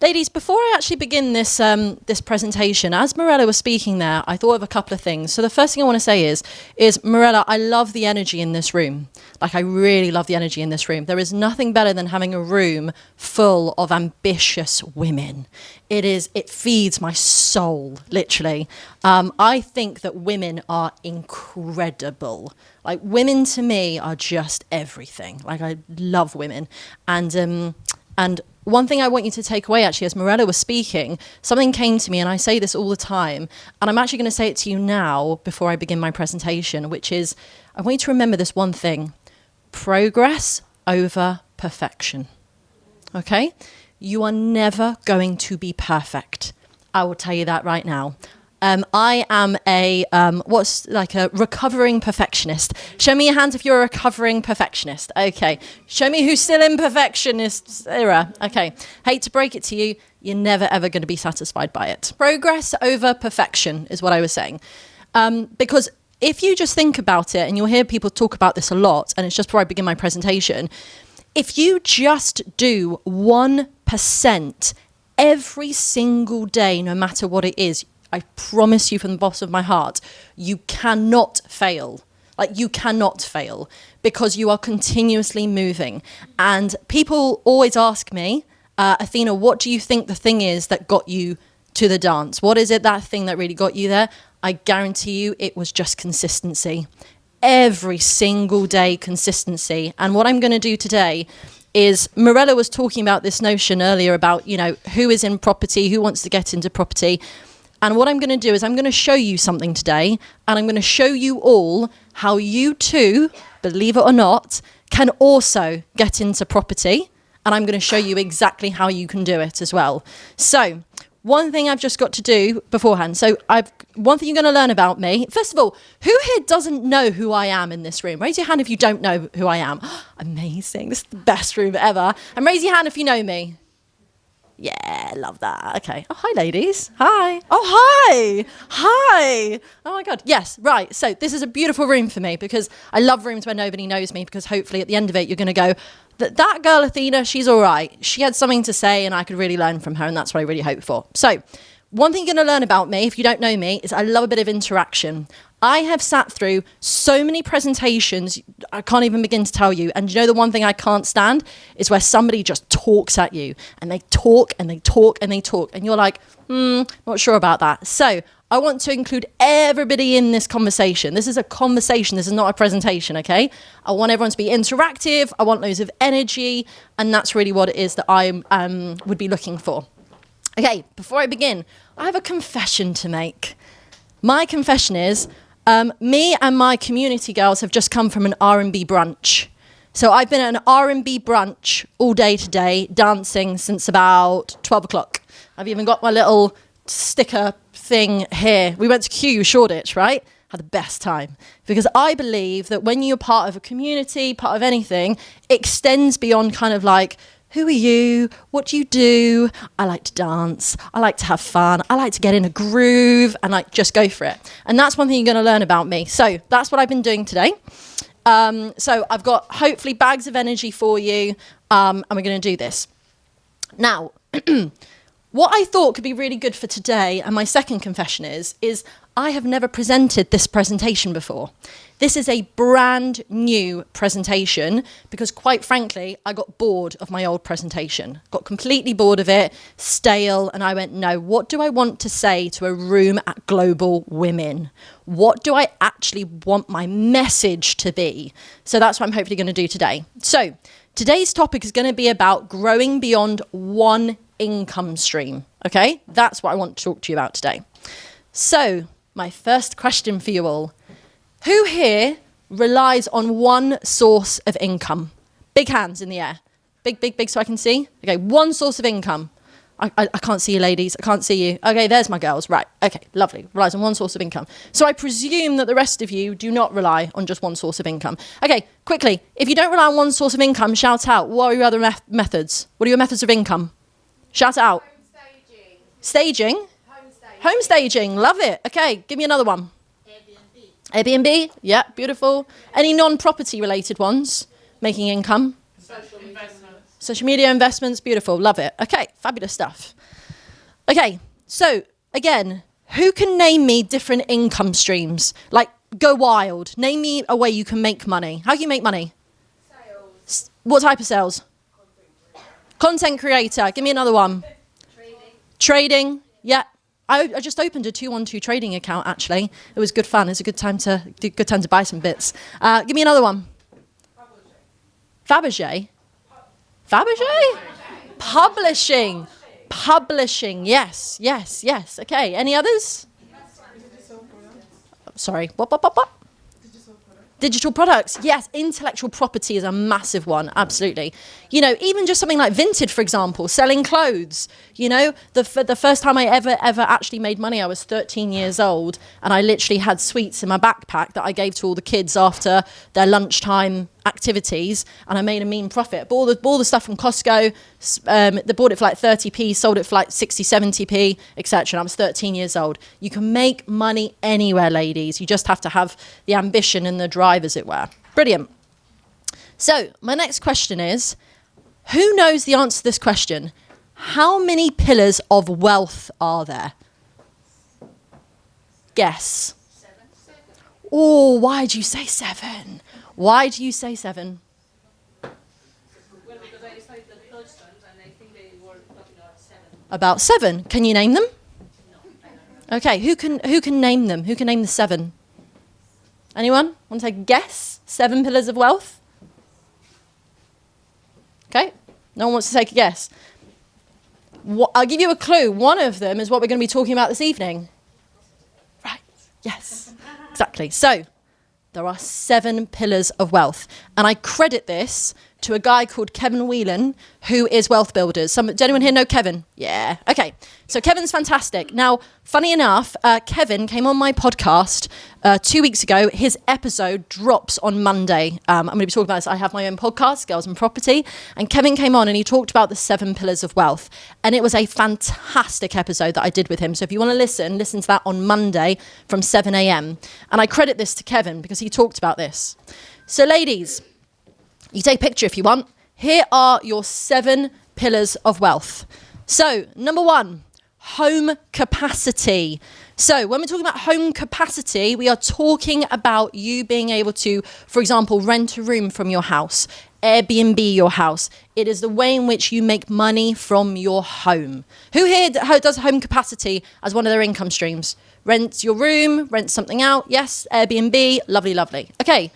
Ladies, before I actually begin this this presentation, as Morella was speaking there, I thought of a couple of things. So the first thing I want to say is Morella, I love the energy in this room. Like, I really love the energy in this room. There is nothing better than having a room full of ambitious women. It feeds my soul, literally. I think that women are incredible. Like, women to me are just everything. Like, I love women. And one thing I want you to take away, actually, as Morella was speaking, something came to me, and I say this all the time, and I'm actually going to say it to you now before I begin my presentation, which is, I want you to remember this one thing: progress over perfection. Okay? You are never going to be perfect. I will tell you that right now. I am a recovering perfectionist. Show me your hands if you're a recovering perfectionist. Okay. Show me who's still in perfectionist era. Okay. Hate to break it to you, you're never ever going to be satisfied by it. Progress over perfection is what I was saying. Because if you just think about it, and you'll hear people talk about this a lot, and it's just before I begin my presentation, if you just do 1% every single day, no matter what it is, I promise you from the bottom of my heart, you cannot fail. Like, you cannot fail because you are continuously moving. And people always ask me, Athena, what do you think the thing is that got you to the dance? What is it, that thing that really got you there? I guarantee you it was just consistency. Every single day, consistency. And what I'm going to do today is, Morella was talking about this notion earlier about, who is in property, who wants to get into property. And what I'm going to do is I'm going to show you something today, and I'm going to show you all how you too, believe it or not, can also get into property. And I'm going to show you exactly how you can do it as well. So one thing I've just got to do beforehand. So one thing you're going to learn about me. First of all, who here doesn't know who I am in this room? Raise your hand if you don't know who I am. Amazing. This is the best room ever. And raise your hand if you know me. Yeah, love that. Okay. Oh, hi, ladies. Hi. Oh, hi. Hi. Oh, my God. Yes, right. So this is a beautiful room for me because I love rooms where nobody knows me, because hopefully at the end of it, you're going to go, that girl, Athena, she's all right. She had something to say and I could really learn from her, and that's what I really hope for. So one thing you're going to learn about me, if you don't know me, is I love a bit of interaction. I have sat through so many presentations, I can't even begin to tell you. And the one thing I can't stand is where somebody just talks at you, and they talk and they talk and they talk. And you're like, not sure about that. So I want to include everybody in this conversation. This is a conversation. This is not a presentation, okay? I want everyone to be interactive. I want loads of energy. And that's really what it is that I would be looking for. Okay, before I begin, I have a confession to make. My confession is, me and my community girls have just come from an R&B brunch. So I've been at an R&B brunch all day today, dancing since about 12 o'clock. I've even got my little sticker thing here. We went to Kew, Shoreditch, right? Had the best time. Because I believe that when you're part of a community, part of anything, it extends beyond kind of like, who are you? What do you do? I like to dance. I like to have fun. I like to get in a groove and like just go for it. And that's one thing you're going to learn about me. So that's what I've been doing today. So I've got hopefully bags of energy for you, and we're going to do this. Now, what I thought could be really good for today, and my second confession is I have never presented this presentation before. This is a brand new presentation because, quite frankly, I got bored of my old presentation. Got completely bored of it, stale, and I went, no, what do I want to say to a room at Global Women? What do I actually want my message to be? So that's what I'm hopefully going to do today. So today's topic is going to be about growing beyond one income stream, okay? That's what I want to talk to you about today. So my first question for you all. Who here relies on one source of income? Big hands in the air. Big, so I can see. Okay, one source of income. I can't see you, ladies. I can't see you. Okay, there's my girls. Right, okay, lovely. Relies on one source of income. So I presume that the rest of you do not rely on just one source of income. Okay, quickly, if you don't rely on one source of income, shout out. What are your other methods? What are your methods of income? Shout it out. Home staging. staging? Home staging, love it. Okay, give me another one. Airbnb, yeah, beautiful. Any non-property related ones making income? Social media investments, beautiful, love it. Okay, fabulous stuff. Okay, so again, who can name me different income streams? Like, go wild. Name me a way you can make money. How can you make money? Sales. What type of sales? Content creator. Give me another one. Trading. Yeah. I just opened a 212 trading account, actually. It was good fun. It's a good time to buy some bits. Give me another one. Fabergé. Fabergé? Publishing. Publishing. Yes. Okay. Any others? Sorry. What? Digital products. Yes. Intellectual property is a massive one. Absolutely. You know, even just something like Vinted, for example, selling clothes. You know, the first time I ever actually made money, I was 13 years old, and I literally had sweets in my backpack that I gave to all the kids after their lunchtime activities, and I made a mean profit. Bought the stuff from Costco. They bought it for like 30p, sold it for like 60, 70p, etc. And I was 13 years old. You can make money anywhere, ladies. You just have to have the ambition and the drive, as it were. Brilliant. So my next question is, who knows the answer to this question? How many pillars of wealth are there? Guess. 7. Oh, why do you say 7? Why do you say 7? Well, because I studied the Touchstones and I think they were talking about 7. About 7. Can you name them? No, I don't know. Okay, who can name them? Who can name the 7? Anyone? Want to take a guess? 7 pillars of wealth? Okay, no one wants to take a guess. I'll give you a clue. One of them is what we're going to be talking about this evening. Right, yes, exactly. So, there are 7 pillars of wealth. And I credit this to a guy called Kevin Whelan, who is Wealth Builders. Does anyone here know Kevin? Yeah. Okay. So Kevin's fantastic. Now, funny enough, Kevin came on my podcast 2 weeks ago. His episode drops on Monday. I'm going to be talking about this. I have my own podcast, Girls and Property. And Kevin came on and he talked about the 7 pillars of wealth. And it was a fantastic episode that I did with him. So if you want to listen to that on Monday from 7 a.m. And I credit this to Kevin because he talked about this. So ladies, you take a picture if you want. Here are your 7 pillars of wealth. So, number 1, home capacity. So, when we're talking about home capacity, we are talking about you being able to, for example, rent a room from your house, Airbnb your house. It is the way in which you make money from your home. Who here does home capacity as one of their income streams? Rent your room, rent something out. Yes, Airbnb. Lovely, lovely. Okay.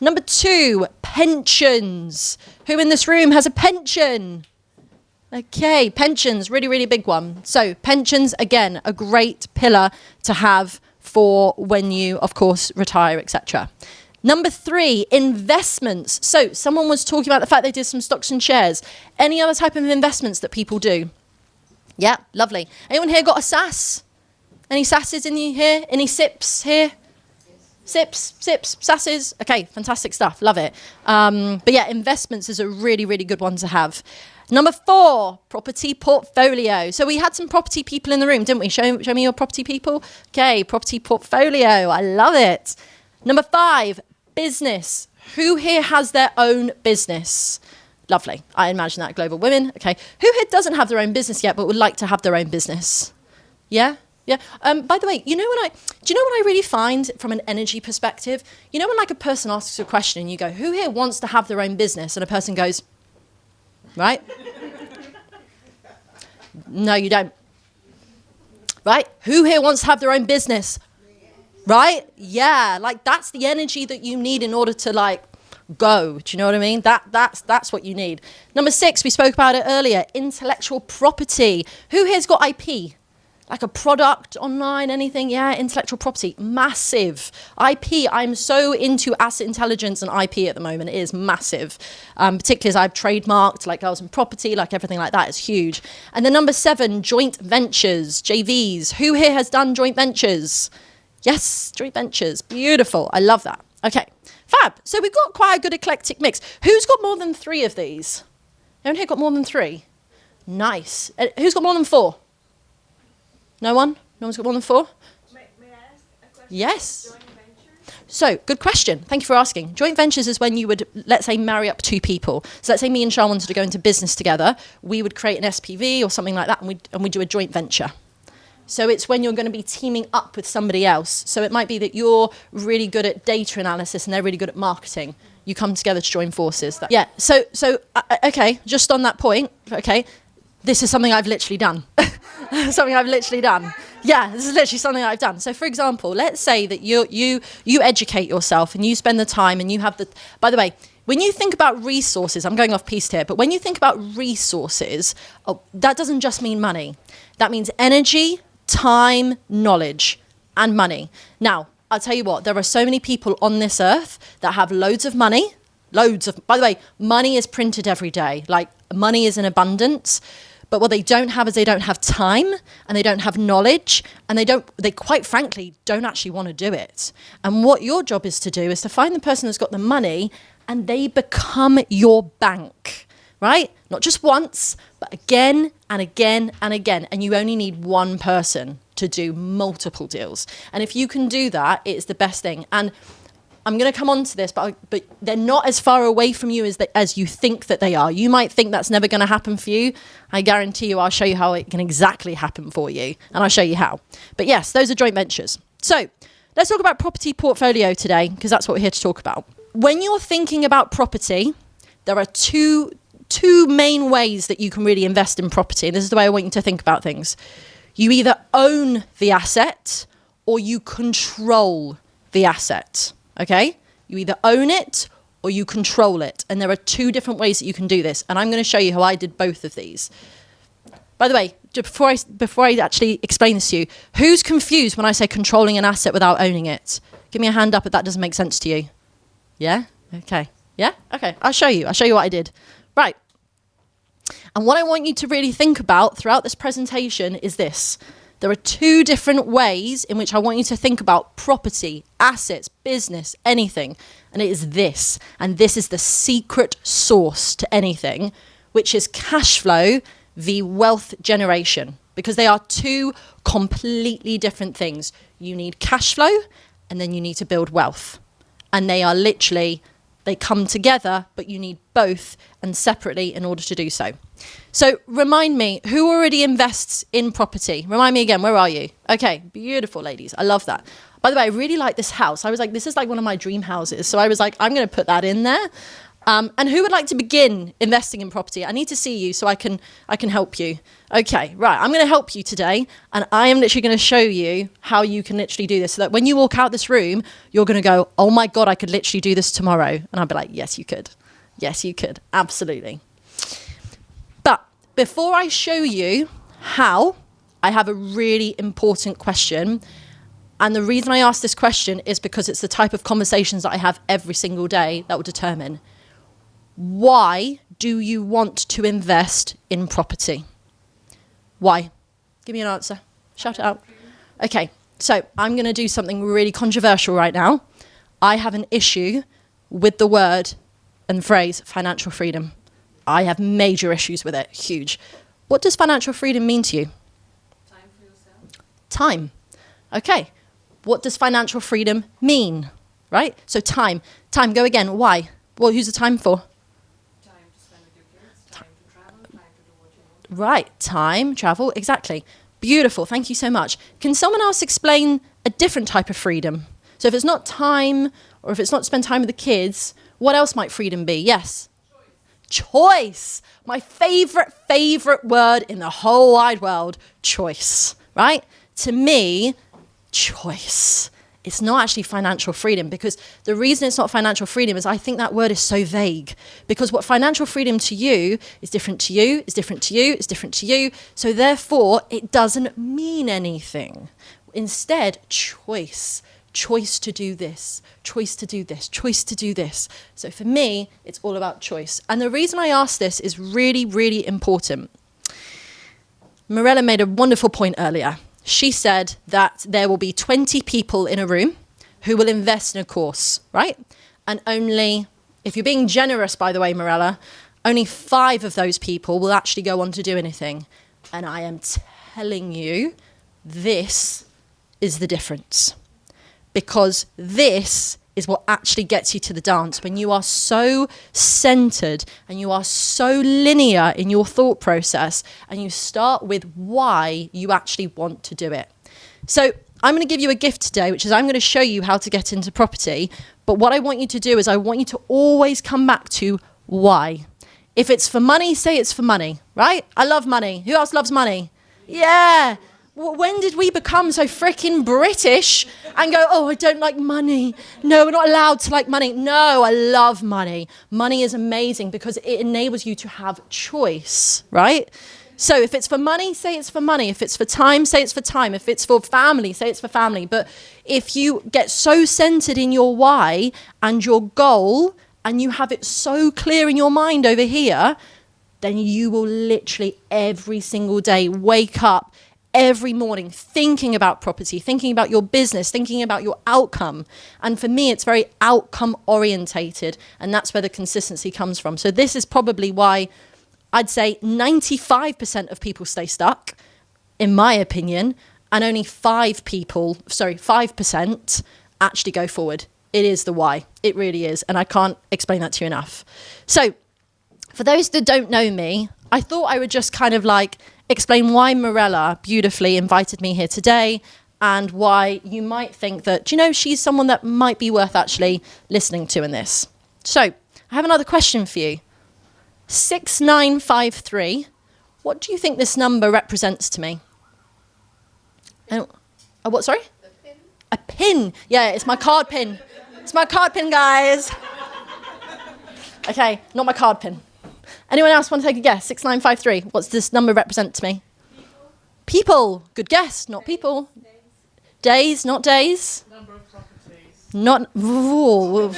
Number 2, pensions. Who in this room has a pension? Okay, pensions, really, really big one. So pensions, again, a great pillar to have for when you, of course, retire, etc. Number 3, investments. So someone was talking about the fact they did some stocks and shares. Any other type of investments that people do? Yeah, lovely. Anyone here got a SAS? Any SASs in here? Any SIPs here? SIPs, SASs. Okay, fantastic stuff. Love it. But yeah, investments is a really, really good one to have. Number 4, property portfolio. So we had some property people in the room, didn't we? Show me your property people. Okay, property portfolio. I love it. Number 5, business. Who here has their own business? Lovely. I imagine that global women. Okay. Who here doesn't have their own business yet but would like to have their own business? Yeah? Yeah. By the way, do you know what I really find from an energy perspective? You know when like a person asks a question and you go, who here wants to have their own business? And a person goes, right? No, you don't. Right? Who here wants to have their own business? Right? Yeah. Like that's the energy that you need in order to like go. Do you know what I mean? That's what you need. Number 6, we spoke about it earlier. Intellectual property. Who here's got IP? Like a product online, anything? Yeah, intellectual property, massive. IP, I'm so into asset intelligence and IP at the moment. It is massive, particularly as I've trademarked, like Girls and Property, like everything like that is huge. And then number 7, joint ventures, JVs. Who here has done joint ventures? Yes, joint ventures, beautiful. I love that. Okay, fab. So we've got quite a good eclectic mix. Who's got more than 3 of these? Anyone here got more than 3? Nice. Who's got more than 4? No one? No one's got more than 4? May I ask a question? Yes. Joint venture? So, good question. Thank you for asking. Joint ventures is when you would, let's say, marry up two people. So let's say me and Sean wanted to go into business together. We would create an SPV or something like that, and we do a joint venture. So it's when you're going to be teaming up with somebody else. So it might be that you're really good at data analysis and they're really good at marketing. You come together to join forces. Yeah. So okay, just on that point, okay, this is something I've literally done. Something I've literally done. Yeah, this is literally something I've done. So, for example, let's say that you educate yourself and you spend the time and you have the... By the way, when you think about resources, I'm going off piste here, but when you think about resources, that doesn't just mean money. That means energy, time, knowledge, and money. Now, I'll tell you what, there are so many people on this earth that have loads of money, by the way, money is printed every day. Like, money is in abundance. But what they don't have is they don't have time and they don't have knowledge and they quite frankly don't actually want to do it. And what your job is to do is to find the person that's got the money and they become your bank, right? Not just once, but again and again and again. And you only need one person to do multiple deals. And if you can do that, it's the best thing. And I'm going to come on to this, but they're not as far away from you as you think that they are. You might think that's never going to happen for you. I guarantee you I'll show you how it can exactly happen for you, and I'll show you how. But yes, those are joint ventures. So let's talk about property portfolio today, because that's what we're here to talk about. When you're thinking about property, there are two main ways that you can really invest in property, and this is the way I want you to think about things. You either own the asset or you control the asset. Okay, you either own it or you control it. And there are two different ways that you can do this. And I'm going to show you how I did both of these. By the way, before I actually explain this to you, who's confused when I say controlling an asset without owning it? Give me a hand up if that doesn't make sense to you. Yeah? Okay. Yeah? Okay. I'll show you what I did. Right. And what I want you to really think about throughout this presentation is this. There are two different ways in which I want you to think about property, assets, business, anything. And it is this. And this is the secret sauce to anything, which is cash flow v wealth generation. Because they are two completely different things. You need cash flow and then you need to build wealth. And they are literally, they come together, but you need both and separately in order to do so. So remind me, who already invests in property? Remind me again, where are you? Okay, beautiful ladies. I love that. By the way, I really like this house. I was like, this is like one of my dream houses. So I was like, I'm going to put that in there. And who would like to begin investing in property? I need to see you so I can help you. Okay, right. I'm going to help you today. And I am literally going to show you how you can literally do this. So that when you walk out this room, you're going to go, oh my God, I could literally do this tomorrow. And I'll be like, yes, you could. Yes, you could. Absolutely. But before I show you how, I have a really important question. And the reason I ask this question is because it's the type of conversations that I have every single day that will determine, why do you want to invest in property? Why? Give me an answer. Shout it out. Okay, so I'm going to do something really controversial right now. I have an issue with the word and phrase financial freedom. I have major issues with it, huge. What does financial freedom mean to you? Time for yourself. Time. Okay. What does financial freedom mean? Right? So time, go again. Why? Well, who's the time for? Time to spend with your kids, time to travel, time to do what you want. Right. Time, travel, exactly. Beautiful. Thank you so much. Can someone else explain a different type of freedom? So if it's not time, or if it's not spend time with the kids, what else might freedom be? Yes? Choice. My favorite word in the whole wide world, choice, right? To me, choice. It's not actually financial freedom, because the reason it's not financial freedom is I think that word is so vague, because what financial freedom to you is different to you, is different to you, is different to you. So therefore, it doesn't mean anything. Instead, choice. Choice to do this, choice to do this, choice to do this. So for me, it's all about choice. And the reason I ask this is really, really important. Morella made a wonderful point earlier. She said that there will be 20 people in a room who will invest in a course, right? And only, if you're being generous, by the way, Morella, only 5 of those people will actually go on to do anything. And I am telling you, this is the difference. Because this is what actually gets you to the dance. When you are so centered and you are so linear in your thought process and you start with why you actually want to do it. So I'm going to give you a gift today, which is I'm going to show you how to get into property. But what I want you to do is I want you to always come back to why. If it's for money, say it's for money, right? I love money. Who else loves money? Yeah. When did we become so freaking British and go, oh, I don't like money. No, we're not allowed to like money. No, I love money. Money is amazing because it enables you to have choice, right? So if it's for money, say it's for money. If it's for time, say it's for time. If it's for family, say it's for family. But if you get so centered in your why and your goal and you have it so clear in your mind over here, then you will literally every single day wake up every morning thinking about property, thinking about your business, thinking about your outcome. And for me, it's very outcome orientated. And that's where the consistency comes from. So this is probably why I'd say 95% of people stay stuck, in my opinion, and only 5% actually go forward. It is the why. It really is. And I can't explain that to you enough. So for those that don't know me, I thought I would just kind of like explain why Mirella beautifully invited me here today and why you might think that, you know, she's someone that might be worth actually listening to in this. So I have another question for you. 6953, what do you think this number represents to me? What, sorry? A pin. A pin. Yeah, it's my card pin. It's my card pin, guys. Okay, not my card pin. Anyone else want to take a guess? 6953. What's this number represent to me? People. Good guess. Not people. Days, not days. Number of properties. Not. Ooh.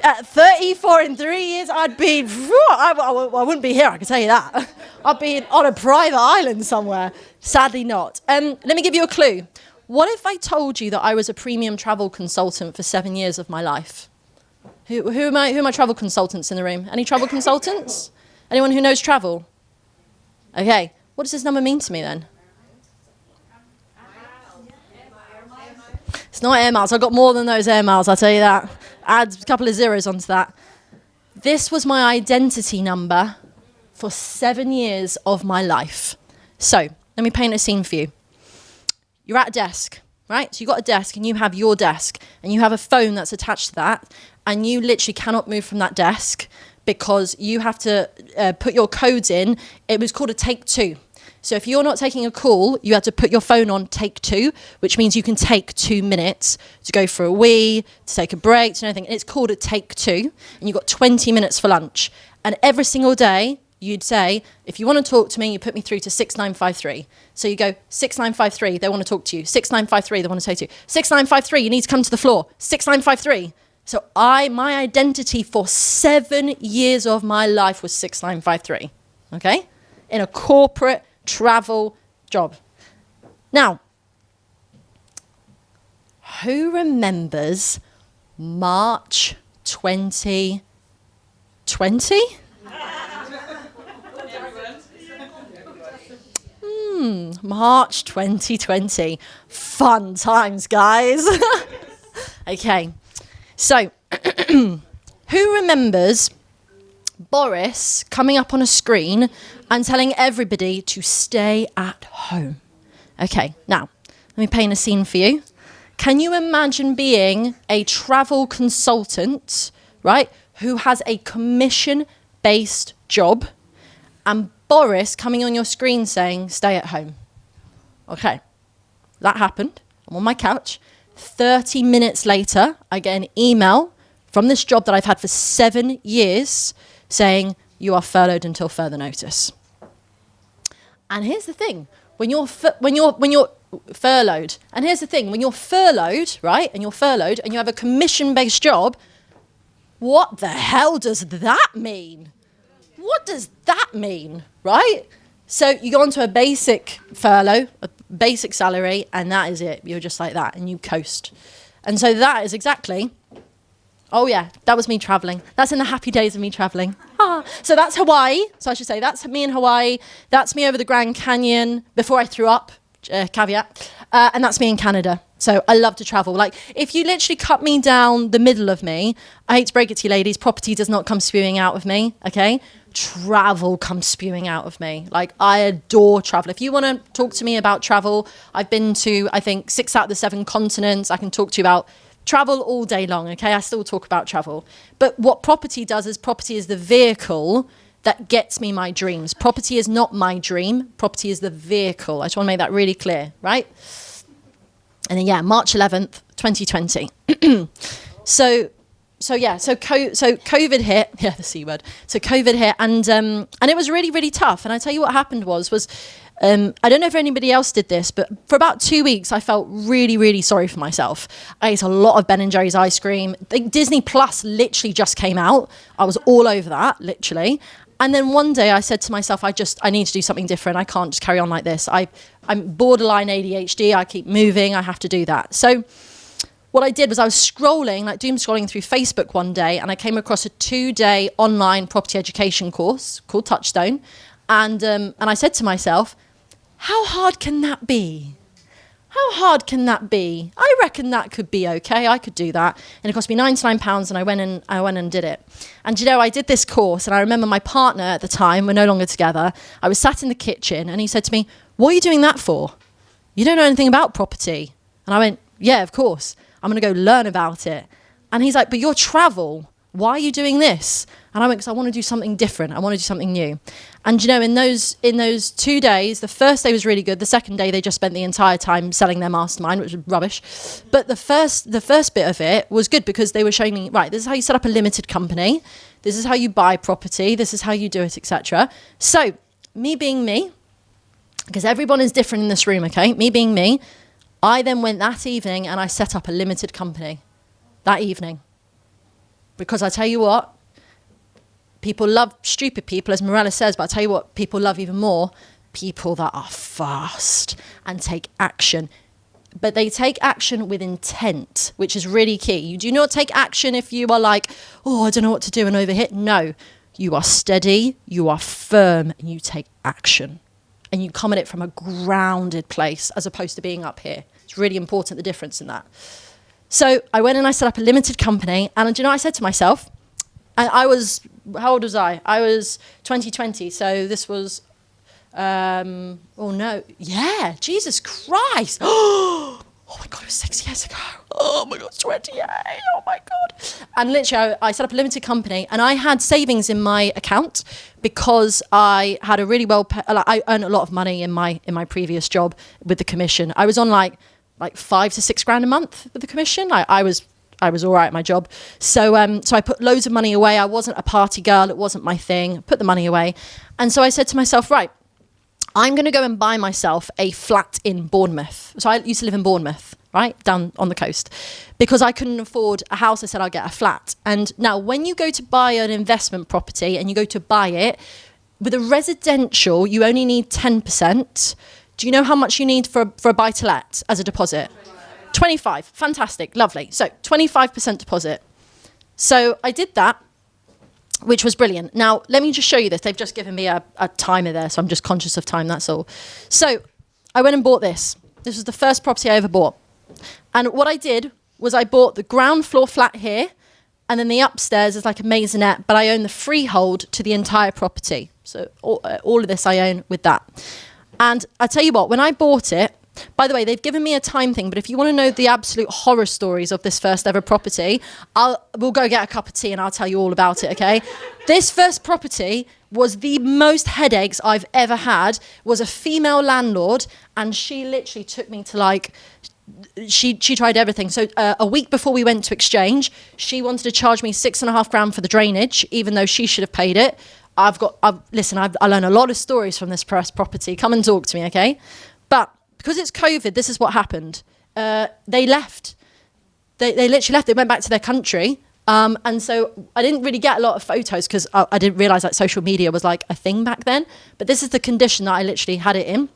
At 34 in 3 years, I'd be. I wouldn't be here. I can tell you that. I'd be on a private island somewhere. Sadly, not. Let me give you a clue. What if I told you that I was a premium travel consultant for 7 years of my life? Who are my travel consultants in the room? Any travel consultants? Anyone who knows travel? Okay. What does this number mean to me then? It's not air miles. I've got more than those air miles, I'll tell you that. Add a couple of zeros onto that. This was my identity number for 7 years of my life. So let me paint a scene for you. You're at a desk, right? So you've got a desk and you have your desk and you have a phone that's attached to that and you literally cannot move from that desk because you have to put your codes in. It was called a take two. So if you're not taking a call, you have to put your phone on take two, which means you can take 2 minutes to go for a wee, to take a break, to anything. And it's called a take two, and you've got 20 minutes for lunch. And every single day, you'd say, if you want to talk to me, you put me through to 6953. So you go, 6953, they want to talk to you. 6953, they want to say to you. 6953, you need to come to the floor. 6953. So my identity for 7 years of my life was 6953, okay? In a corporate travel job. Now, who remembers March 2020? March 2020. Fun times, guys. Okay, so who remembers Boris coming up on a screen and telling everybody to stay at home? Okay, now, let me paint a scene for you. Can you imagine being a travel consultant, right, who has a commission-based job, and Boris coming on your screen saying, stay at home? Okay, that happened. I'm on my couch. 30 minutes later, I get an email from this job that I've had for 7 years saying, you are furloughed until further notice. And here's the thing, when you're furloughed, and here's the thing, when you're furloughed, right, and you're furloughed and you have a commission-based job, what the hell does that mean? What does that mean, right? So you go onto a basic furlough, a basic salary, and that is it. You're just like that, and you coast. And so that is exactly, oh yeah, that was me traveling. That's in the happy days of me traveling. So that's Hawaii. So I should say that's me in Hawaii. That's me over the Grand Canyon before I threw up caveat. And that's me in Canada. So I love to travel. Like, if you literally cut me down the middle of me, I hate to break it to you ladies, property does not come spewing out of me, okay? Travel comes spewing out of me. Like, I adore travel. If you want to talk to me about travel, I've been to, I think, 6 out of the 7 continents. I can talk to you about travel all day long, okay? I still talk about travel. But what property does is property is the vehicle that gets me my dreams. Property is not my dream. Property is the vehicle. I just want to make that really clear, right? And then, yeah, March 11th, 2020. So COVID hit. Yeah, the C word. So COVID hit, and it was really, really tough. And I tell you what happened was I don't know if anybody else did this, but for about 2 weeks, I felt really, really sorry for myself. I ate a lot of Ben & Jerry's ice cream. Disney Plus literally just came out. I was all over that, literally. And then one day I said to myself, I need to do something different. I can't just carry on like this. I'm borderline ADHD. I keep moving. I have to do that. So what I did was I was scrolling, like doom scrolling through Facebook one day, and I came across a 2-day online property education course called Touchstone. And I said to myself, how hard can that be? How hard can that be? I reckon that could be okay. I could do that. And it cost me £99, and I went and did it. And I did this course, and I remember my partner at the time, we're no longer together. I was sat in the kitchen, and he said to me, "What are you doing that for? You don't know anything about property." And I went, "Yeah, of course. I'm going to go learn about it." And he's like, "But your travel, why are you doing this?" And I went, "Because I want to do something different. I want to do something new." And in those 2 days, the first day was really good. The second day, they just spent the entire time selling their mastermind, which was rubbish. But the first bit of it was good, because they were showing me, right, this is how you set up a limited company. This is how you buy property. This is how you do it, etc. So me being me, because everyone is different in this room, okay? Me being me, I then went that evening and I set up a limited company that evening. Because I tell you what, people love stupid people, as Morella says, but I tell you what people love even more, people that are fast and take action. But they take action with intent, which is really key. You do not take action if you are like, "Oh, I don't know what to do," and overhit. No, you are steady, you are firm, and you take action. And you come at it from a grounded place as opposed to being up here. It's really important, the difference in that. So I went and I set up a limited company, and I said to myself, and I was, how old was I? I was 2020, so this was, Jesus Christ. Oh my God, it was 6 years ago. Oh my God, it's 28, oh my God. And literally, I set up a limited company, and I had savings in my account because I had a really I earned a lot of money in my previous job with the commission. I was on like 5 to 6 grand a month with the commission. I was all right at my job. So I put loads of money away. I wasn't a party girl. It wasn't my thing. I put the money away. And so I said to myself, right, I'm going to go and buy myself a flat in Bournemouth. So I used to live in Bournemouth, right, down on the coast. Because I couldn't afford a house, I said I'll get a flat. And now when you go to buy an investment property and you go to buy it, with a residential, you only need 10%. Do you know how much you need for a buy-to-let as a deposit? 25. Fantastic. Lovely. So 25% deposit. So I did that, which was brilliant. Now, let me just show you this. They've just given me a timer there, so I'm just conscious of time, that's all. So I went and bought this. This was the first property I ever bought. And what I did was I bought the ground floor flat here, and then the upstairs is like a maisonette, but I own the freehold to the entire property. So all of this I own with that. And I tell you what, when I bought it, by the way, they've given me a time thing, but if you want to know the absolute horror stories of this first ever property, we'll go get a cup of tea and I'll tell you all about it, okay? This first property was the most headaches I've ever had, was a female landlord, and she literally took me to she tried everything. So a week before we went to exchange, she wanted to charge me 6.5 grand for the drainage, even though she should have paid it. I learned a lot of stories from this property. Come and talk to me, okay? But because it's COVID, this is what happened. They left. They literally left. They went back to their country. And so I didn't really get a lot of photos because I didn't realise that social media was like a thing back then. But this is the condition that I literally had it in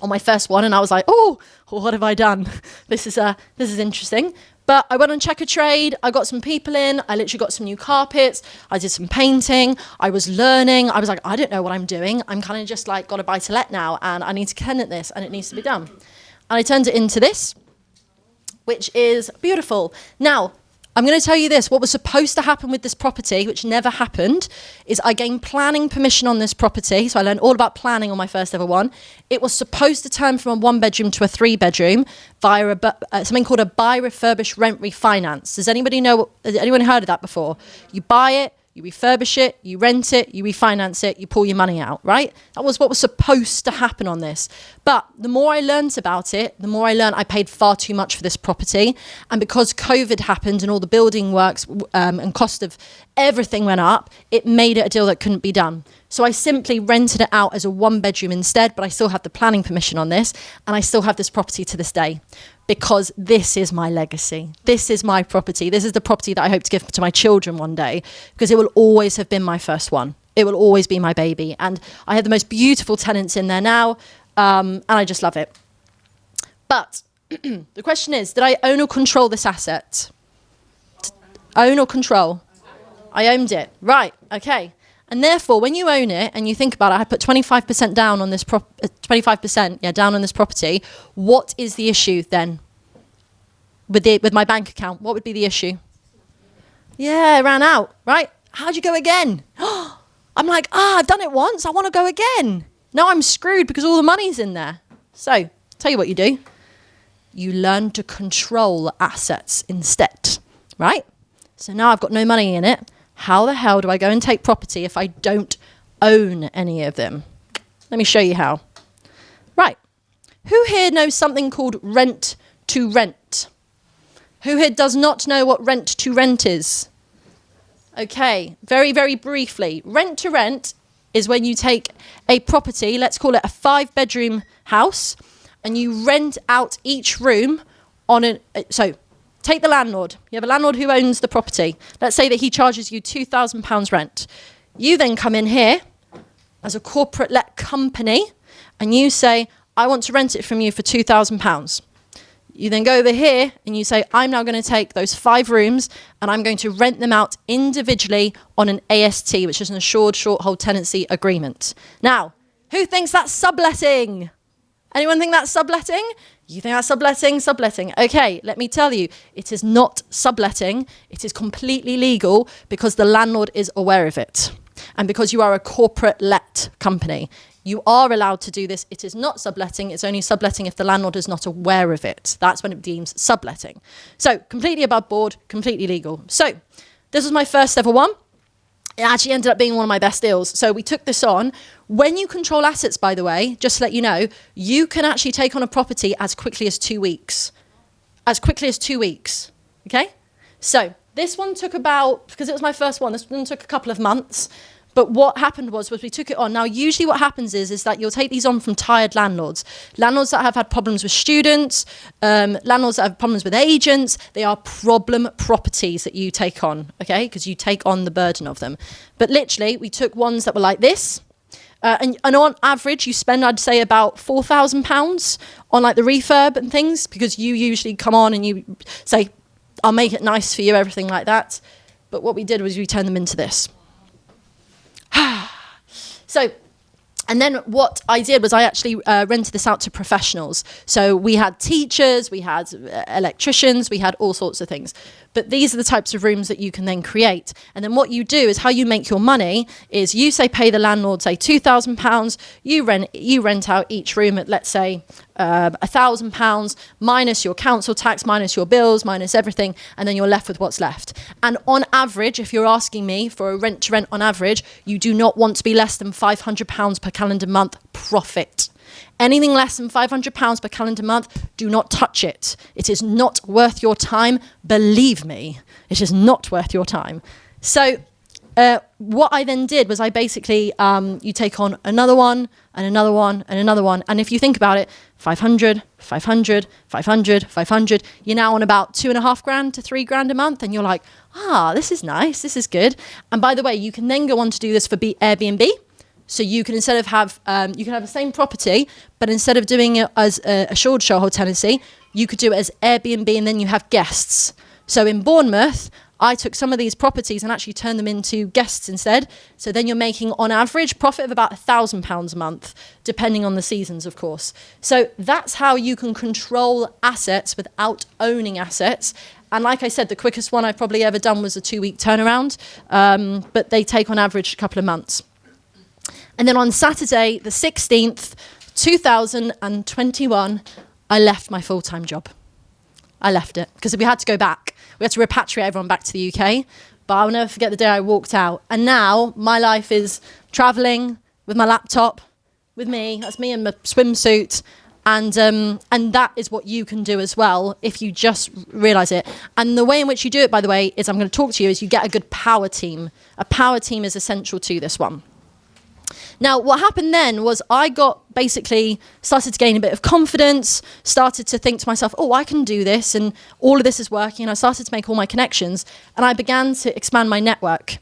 on my first one. And I was like, oh, what have I done? This is interesting. But I went on Checker Trade, I got some people in, I literally got some new carpets, I did some painting, I was learning, I was like, I don't know what I'm doing. I'm kind of just like got a buy to let now and I need to tenant this and it needs to be done. And I turned it into this, which is beautiful. Now, I'm going to tell you this, what was supposed to happen with this property, which never happened, is I gained planning permission on this property. So I learned all about planning on my first ever one. It was supposed to turn from a 1-bedroom to a 3-bedroom via something called a buy, refurbish, rent, refinance. Has anyone heard of that before? You buy it, you refurbish it, you rent it, you refinance it, you pull your money out, right? That was what was supposed to happen on this. But the more I learned about it, the more I learned I paid far too much for this property. And because COVID happened and all the building works and cost of everything went up, it made it a deal that couldn't be done. So I simply rented it out as a 1-bedroom instead, but I still have the planning permission on this, and I still have this property to this day because this is my legacy. This is my property. This is the property that I hope to give to my children one day because it will always have been my first one. It will always be my baby. And I have the most beautiful tenants in there now, and I just love it. But the question is, did I own or control this asset? Own or control? I owned it. Right, okay. And therefore, when you own it and you think about it, I put 25% down on this 25% down on this property. What is the issue then with my bank account? What would be the issue? Yeah, it ran out, right? How'd you go again? I'm like, I've done it once. I want to go again. Now I'm screwed because all the money's in there. So, tell you what you do. You learn to control assets instead, right? So now I've got no money in it. How the hell do I go and take property if I don't own any of them? Let me show you how. Right. Who here knows something called rent to rent? Who here does not know what rent to rent is? Okay, very, very briefly. Rent to rent is when you take a property, let's call it a 5-bedroom house, and you rent out each room on so take the landlord. You have a landlord who owns the property. Let's say that he charges you £2,000 rent. You then come in here as a corporate let company and you say, I want to rent it from you for £2,000. You then go over here and you say, I'm now going to take those 5 rooms and I'm going to rent them out individually on an AST, which is an assured short hold tenancy agreement. Now, who thinks that's subletting? Anyone think that's subletting? You think that's subletting? Subletting. Okay, let me tell you, it is not subletting. It is completely legal because the landlord is aware of it. And because you are a corporate let company, you are allowed to do this. It is not subletting. It's only subletting if the landlord is not aware of it. That's when it deems subletting. So completely above board, completely legal. So this was my first ever one. It actually ended up being one of my best deals. So we took this on. When you control assets, by the way, just to let you know, you can actually take on a property as quickly as 2 weeks. As quickly as 2 weeks, okay? So this one took about, because it was my first one, this one took a couple of months. But what happened was we took it on. Now, usually what happens is that you'll take these on from tired landlords. Landlords that have had problems with students, landlords that have problems with agents. They are problem properties that you take on, okay? Because you take on the burden of them. But literally, we took ones that were like this. And on average, you spend, I'd say, about £4,000 on like the refurb and things, because you usually come on and you say, I'll make it nice for you, everything like that. But what we did was we turned them into this. So, and then what I did was I actually rented this out to professionals. So we had teachers, we had electricians, we had all sorts of things. But these are the types of rooms that you can then create. And then what you do is how you make your money is you say pay the landlord, say £2,000. You rent out each room at, let's say, £1,000 minus your council tax, minus your bills, minus everything, and then you're left with what's left. And on average, if you're asking me for a rent to rent on average, you do not want to be less than £500 per calendar month profit. Anything less than £500 per calendar month, do not touch it. It is not worth your time. Believe me, it is not worth your time. So what I then did was I basically, you take on another one and another one and another one. And if you think about it, 500, 500, 500, 500, you're now on about £2,500 to £3,000 a month. And you're like, this is nice. This is good. And by the way, you can then go on to do this for Airbnb. So you can instead of have you can have the same property, but instead of doing it as a assured sharehold tenancy, you could do it as Airbnb, and then you have guests. So in Bournemouth, I took some of these properties and actually turned them into guests instead. So then you're making, on average, profit of about £1,000 a month, depending on the seasons, of course. So that's how you can control assets without owning assets. And like I said, the quickest one I've probably ever done was a 2-week turnaround, but they take on average a couple of months. And then on Saturday, the 16th, 2021, I left my full-time job. I left it because we had to go back. We had to repatriate everyone back to the UK. But I'll never forget the day I walked out. And now my life is traveling with my laptop, with me. That's me in my swimsuit. And that is what you can do as well if you just realise it. And the way in which you do it, by the way, is I'm going to talk to you, is you get a good power team. A power team is essential to this one. Now, what happened then was I started to gain a bit of confidence, started to think to myself, oh, I can do this, and all of this is working, and I started to make all my connections, and I began to expand my network.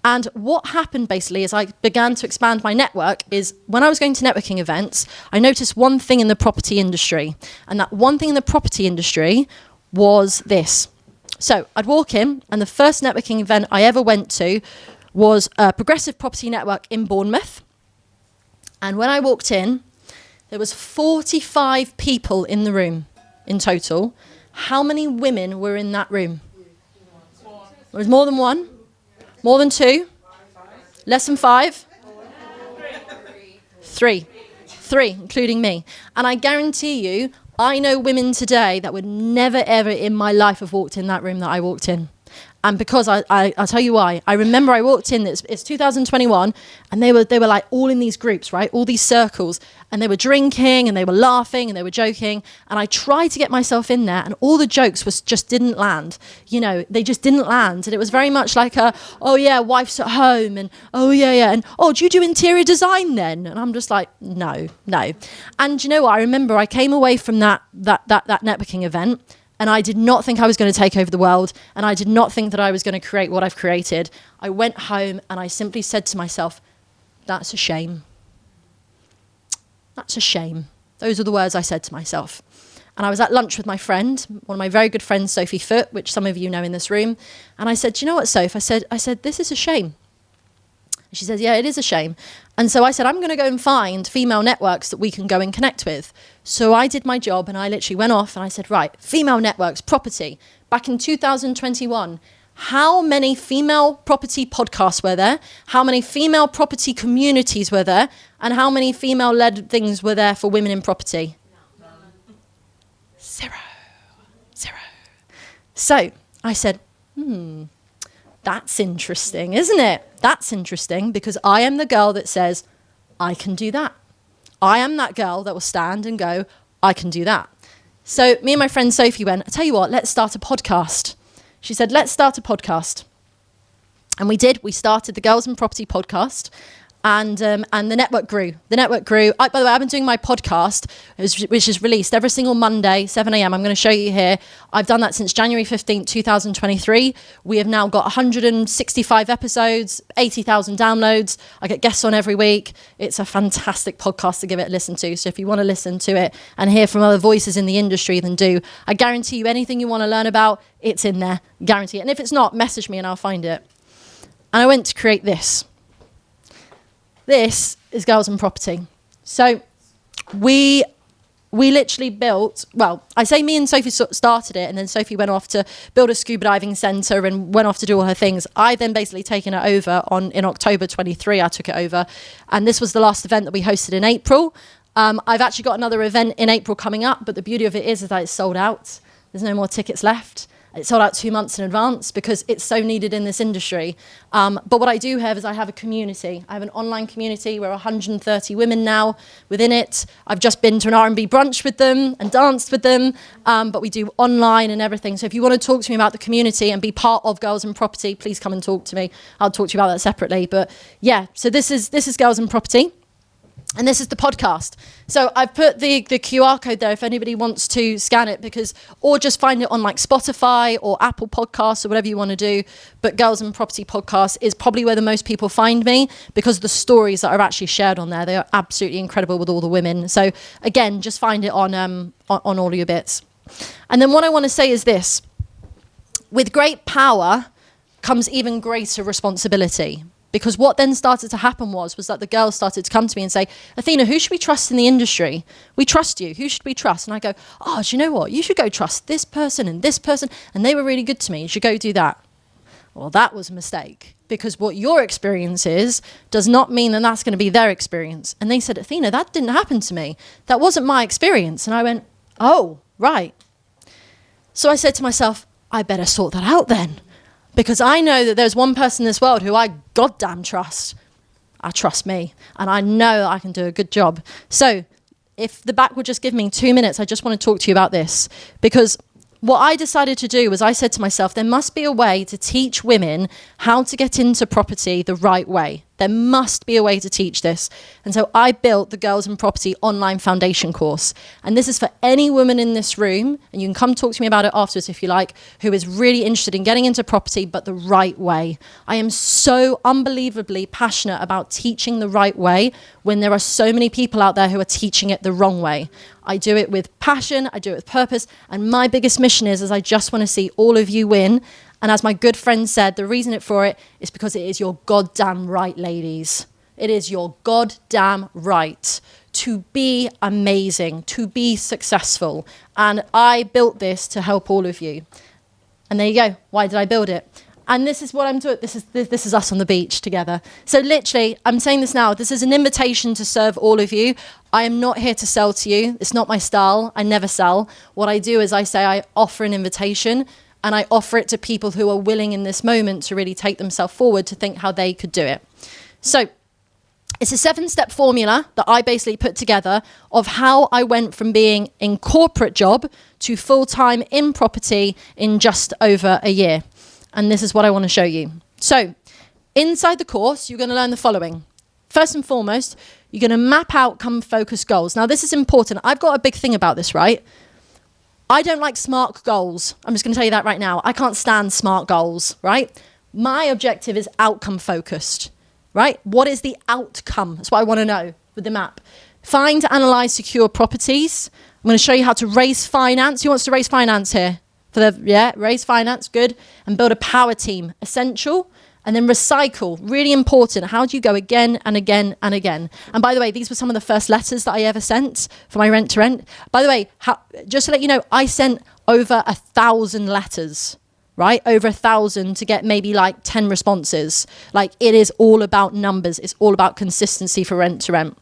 And what happened basically is I began to expand my network is when I was going to networking events, I noticed one thing in the property industry, and that one thing in the property industry was this. So I'd walk in, and the first networking event I ever went to was a Progressive Property Network in Bournemouth. And when I walked in, there was 45 people in the room in total. How many women were in that room? There was more than one? More than two? Less than five? Three, including me. And I guarantee you, I know women today that would never, ever in my life have walked in that room that I walked in. And because I'll tell you why. I remember I walked in, it's 2021, and they were like all in these groups, right? All these circles, and they were drinking, and they were laughing, and they were joking. And I tried to get myself in there, and all the jokes just didn't land. You know, they just didn't land. And it was very much like oh yeah, wife's at home, and oh yeah, and oh, do you do interior design then? And I'm just like, no. And you know what? I remember I came away from that networking event, and I did not think I was going to take over the world, and I did not think that I was going to create what I've created. I went home and I simply said to myself, that's a shame. That's a shame. Those are the words I said to myself. And I was at lunch with my friend, one of my very good friends, Sophie Foote, which some of you know in this room. And I said, do you know what, Soph? I said, this is a shame. And she says, yeah, it is a shame. And so I said, I'm going to go and find female networks that we can go and connect with. So I did my job, and I literally went off and I said, right, female networks, property. Back in 2021, how many female property podcasts were there? How many female property communities were there? And how many female-led things were there for women in property? Zero. So I said, that's interesting, isn't it? That's interesting, because I am the girl that says, I can do that. I am that girl that will stand and go, I can do that. So me and my friend Sophie went, I tell you what, let's start a podcast. She said, let's start a podcast. And we did. We started the Girls in Property podcast. And the network grew. By the way, I've been doing my podcast, which is released every single Monday, 7 a.m. I'm going to show you here. I've done that since January 15th, 2023. We have now got 165 episodes, 80,000 downloads. I get guests on every week. It's a fantastic podcast to give it a listen to. So if you want to listen to it and hear from other voices in the industry, then do. I guarantee you anything you want to learn about, it's in there. Guarantee it. And if it's not, message me and I'll find it. And I went to create this. This is Girls in Property. So we literally built, well, I say me and Sophie started it, and then Sophie went off to build a scuba diving centre and went off to do all her things. I then basically taken it over in October 23, I took it over. And this was the last event that we hosted in April. I've actually got another event in April coming up, but the beauty of it is that it's sold out. There's no more tickets left. It's sold out 2 months in advance because it's so needed in this industry. But what I do have is I have a community. I have an online community. We're 130 women now within it. I've just been to an R&B brunch with them and danced with them. But we do online and everything. So if you want to talk to me about the community and be part of Girls in Property, please come and talk to me. I'll talk to you about that separately. But yeah, so this is Girls in Property. And this is the podcast. So I've put the QR code there if anybody wants to scan it, or just find it on like Spotify or Apple Podcasts or whatever you want to do. But Girls and Property Podcast is probably where the most people find me, because of the stories that are actually shared on there. They are absolutely incredible with all the women. So again, just find it on all of your bits. And then what I want to say is this: with great power comes even greater responsibility. Because what then started to happen was that the girls started to come to me and say, Athena, who should we trust in the industry? We trust you. Who should we trust? And I go, oh, do you know what? You should go trust this person, and they were really good to me. You should go do that. Well, that was a mistake, because what your experience is does not mean that that's going to be their experience. And they said, Athena, that didn't happen to me. That wasn't my experience. And I went, oh, right. So I said to myself, I better sort that out then. Because I know that there's one person in this world who I goddamn trust. I trust me. And I know I can do a good job. So if the back would just give me 2 minutes, I just want to talk to you about this. Because what I decided to do was I said to myself, there must be a way to teach women how to get into property the right way. There must be a way to teach this. And so I built the Girls and Property online foundation course. And this is for any woman in this room, and you can come talk to me about it afterwards if you like, who is really interested in getting into property, but the right way. I am so unbelievably passionate about teaching the right way when there are so many people out there who are teaching it the wrong way. I do it with passion, I do it with purpose, and my biggest mission is I just want to see all of you win. And as my good friend said, the reason for it is because it is your goddamn right, ladies. It is your goddamn right to be amazing, to be successful. And I built this to help all of you. And there you go. Why did I build it? And this is what I'm doing. This is us on the beach together. So literally, I'm saying this now. This is an invitation to serve all of you. I am not here to sell to you. It's not my style. I never sell. What I do is I say I offer an invitation, and I offer it to people who are willing in this moment to really take themselves forward to think how they could do it. So it's a 7-step formula that I basically put together of how I went from being in corporate job to full-time in property in just over a year. And this is what I want to show you. So inside the course, you're going to learn the following. First and foremost, you're going to map outcome-focused goals. Now, this is important. I've got a big thing about this, right? I don't like SMART goals. I'm just going to tell you that right now. I can't stand SMART goals, right? My objective is outcome-focused, right? What is the outcome? That's what I want to know with the map. Find, analyze, secure properties. I'm going to show you how to raise finance. Who wants to raise finance here? Raise finance, good. And build a power team, essential. And then recycle, really important. How do you go again and again and again? And by the way, these were some of the first letters that I ever sent for my rent to rent. By the way, just to let you know, I sent over 1,000 letters, right? Over 1,000 to get maybe like 10 responses. Like, it is all about numbers. It's all about consistency for rent to rent.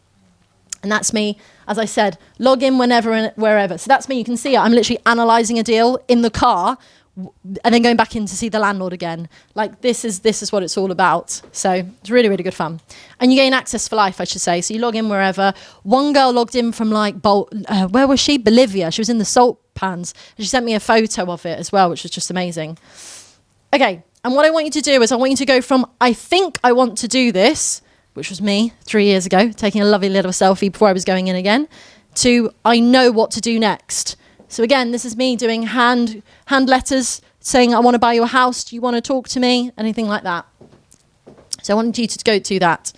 And that's me, as I said, log in whenever and wherever. So that's me. You can see it. I'm literally analysing a deal in the car and then going back in to see the landlord again. Like, this is what it's all about. So it's really, really good fun. And you gain access for life, I should say. So you log in wherever. One girl logged in from where was she? Bolivia. She was in the salt pans. And she sent me a photo of it as well, which was just amazing. Okay. And what I want you to do is I want you to go from, I think I want to do this, which was me 3 years ago, taking a lovely little selfie before I was going in again, to I know what to do next. So again, this is me doing hand letters saying, I want to buy your house. Do you want to talk to me? Anything like that. So I want you to go to that.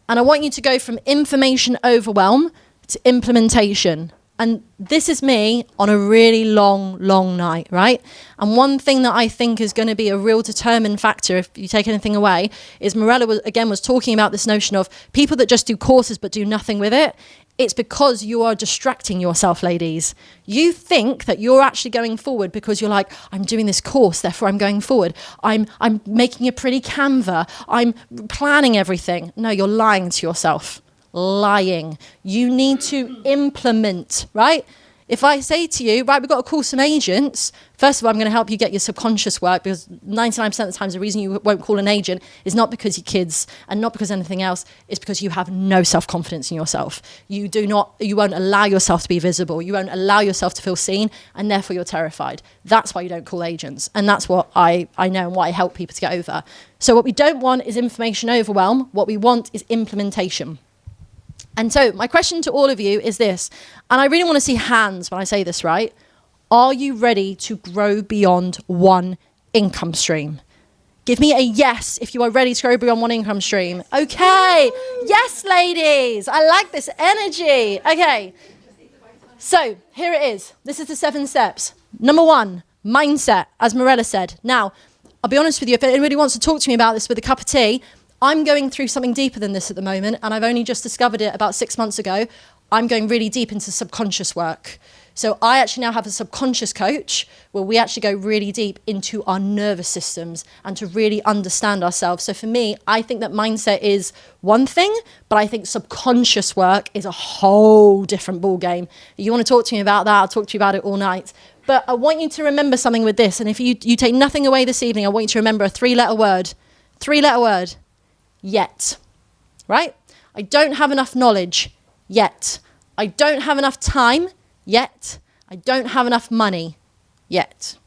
And I want you to go from information overwhelm to implementation. And this is me on a really long, long night, right? And one thing that I think is going to be a real determined factor, if you take anything away, is Morella was talking about this notion of people that just do courses but do nothing with it. It's because you are distracting yourself, ladies. You think that you're actually going forward because you're like, I'm doing this course, therefore I'm going forward. I'm making a pretty Canva. I'm planning everything. No, you're lying to yourself. Lying. You need to implement, right? If I say to you, right, we've got to call some agents, first of all, I'm going to help you get your subconscious work, because 99% of the times the reason you won't call an agent is not because you're kids and not because anything else. It's because you have no self-confidence in yourself. You won't allow yourself to be visible. You won't allow yourself to feel seen, and therefore you're terrified. That's why you don't call agents. And that's what I know and what I help people to get over. So what we don't want is information overwhelm. What we want is implementation. And so my question to all of you is this, and I really want to see hands when I say this, right? Are you ready to grow beyond one income stream? Give me a yes if you are ready to grow beyond one income stream. Okay. Yes, ladies. I like this energy. Okay. So here it is. This is the 7 steps. Number 1, mindset, as Morella said. Now, I'll be honest with you, if anybody wants to talk to me about this with a cup of tea, I'm going through something deeper than this at the moment, and I've only just discovered it about 6 months ago. I'm going really deep into subconscious work. So I actually now have a subconscious coach where we actually go really deep into our nervous systems and to really understand ourselves. So for me, I think that mindset is one thing, but I think subconscious work is a whole different ballgame. If you want to talk to me about that, I'll talk to you about it all night. But I want you to remember something with this. And if you take nothing away this evening, I want you to remember a 3-letter word. 3-letter word. Yet. Right? I don't have enough knowledge yet. I don't have enough time yet. I don't have enough money yet.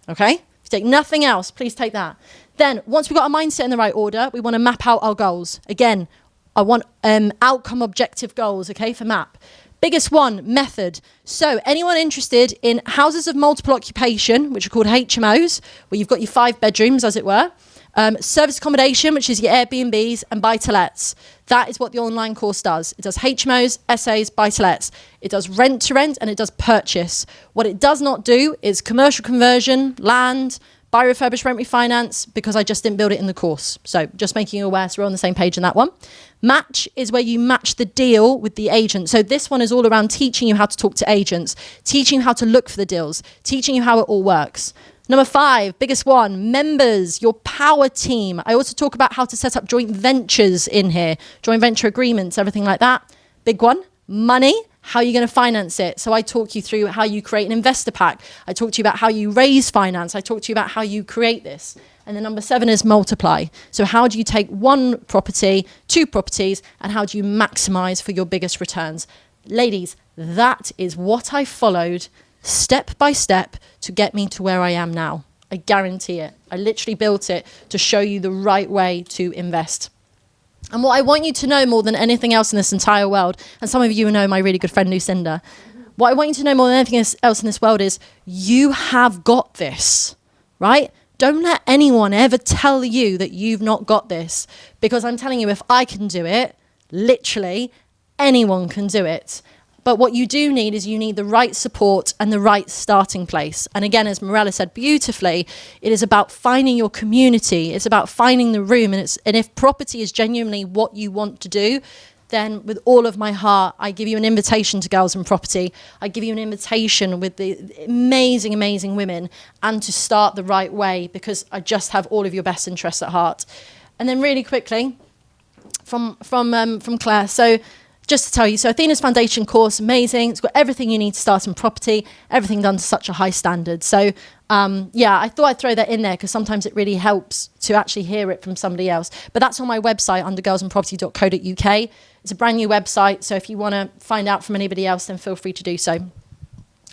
Okay? If you take nothing else, please take that. Then, once we've got our mindset in the right order, we want to map out our goals. Again, I want outcome objective goals, okay, for MAP. Biggest one, method. So anyone interested in houses of multiple occupation, which are called HMOs, where you've got your 5 bedrooms, as it were, service accommodation, which is your Airbnbs, and buy-to-lets. That is what the online course does. It does HMOs, SAs, buy-to-lets. It does rent-to-rent, and it does purchase. What it does not do is commercial conversion, land, buy, refurbish, rent, refinance, because I just didn't build it in the course. So just making you aware, so we're on the same page in that one. Match is where you match the deal with the agent. So this one is all around teaching you how to talk to agents, teaching you how to look for the deals, teaching you how it all works. Number 5, biggest one, members, your power team. I also talk about how to set up joint ventures in here, joint venture agreements, everything like that. Big one, money, how you're going to finance it. So I talk you through how you create an investor pack. I talk to you about how you raise finance. I talk to you about how you create this. And then number 7 is multiply. So how do you take 1 property, 2 properties, and how do you maximize for your biggest returns? Ladies, that is what I followed step by step to get me to where I am now. I guarantee it. I literally built it to show you the right way to invest. And what I want you to know more than anything else in this entire world, and some of you know my really good friend Lucinda, what I want you to know more than anything else in this world is you have got this, right? Don't let anyone ever tell you that you've not got this, because I'm telling you, if I can do it, literally anyone can do it. But what you do need is you need the right support and the right starting place. And again, as Morella said beautifully, it is about finding your community. It's about finding the room. And if property is genuinely what you want to do, then with all of my heart, I give you an invitation to Girls in Property. I give you an invitation with the amazing, amazing women, and to start the right way, because I just have all of your best interests at heart. And then really quickly, from Claire. So just to tell you, so Athena's foundation course, amazing. It's got everything you need to start in property, everything done to such a high standard. So I thought I'd throw that in there because sometimes it really helps to actually hear it from somebody else. But that's on my website under girlsinproperty.co.uk. It's a brand new website. So if you want to find out from anybody else, then feel free to do so.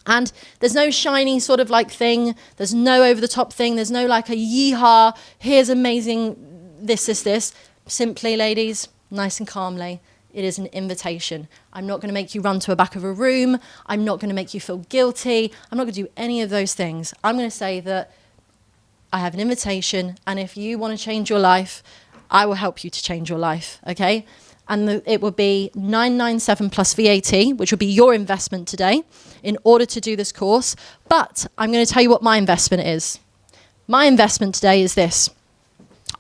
And there's no shiny sort of like thing. There's no over the top thing. There's no like a yeehaw, here's amazing, this. Simply, ladies, nice and calmly. It is an invitation. I'm not going to make you run to the back of a room. I'm not going to make you feel guilty. I'm not going to do any of those things. I'm going to say that I have an invitation, and if you want to change your life, I will help you to change your life, okay? And it will be 997 plus VAT, which will be your investment today in order to do this course. But I'm going to tell you what my investment is. My investment today is this.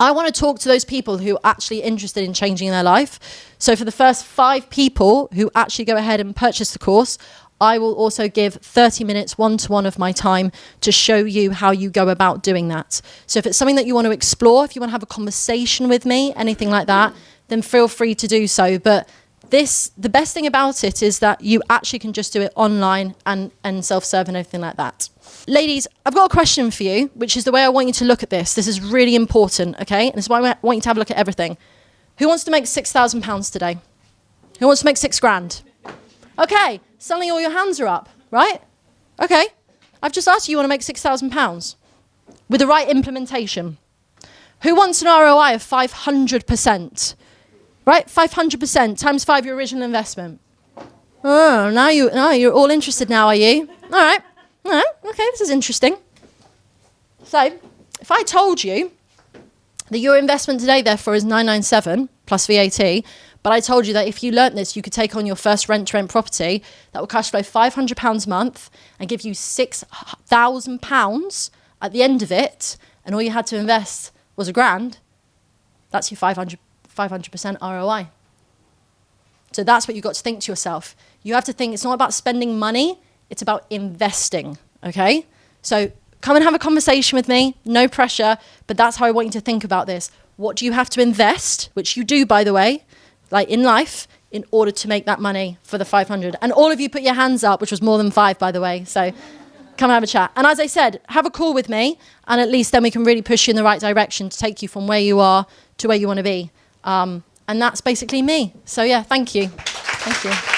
I want to talk to those people who are actually interested in changing their life. So for the first 5 people who actually go ahead and purchase the course, I will also give 30 minutes one-to-one of my time to show you how you go about doing that. So if it's something that you want to explore, if you want to have a conversation with me, anything like that, then feel free to do so. But the best thing about it is that you actually can just do it online and self-serve and everything like that. Ladies, I've got a question for you, which is the way I want you to look at this. This is really important, okay? And this is why I want you to have a look at everything. Who wants to make £6,000 today? Who wants to make 6 grand? Okay, suddenly all your hands are up, right? Okay, I've just asked you want to make £6,000 with the right implementation. Who wants an ROI of 500%? Right, 500% times 5 your original investment. Oh, now you're all interested now, are you? All right, okay, this is interesting. So, if I told you that your investment today, therefore, is 997 plus VAT, but I told you that if you learnt this, you could take on your first rent-to-rent property that will cash flow £500 a month and give you £6,000 at the end of it, and all you had to invest was £1,000, that's your 500% ROI. So that's what you've got to think to yourself. You have to think it's not about spending money, it's about investing, okay? So come and have a conversation with me, no pressure, but that's how I want you to think about this. What do you have to invest, which you do, by the way, like in life, in order to make that money for the 500? And all of you put your hands up, which was more than 5, by the way, so come and have a chat. And as I said, have a call with me, and at least then we can really push you in the right direction to take you from where you are to where you want to be. And that's basically me. So yeah, thank you. Thank you.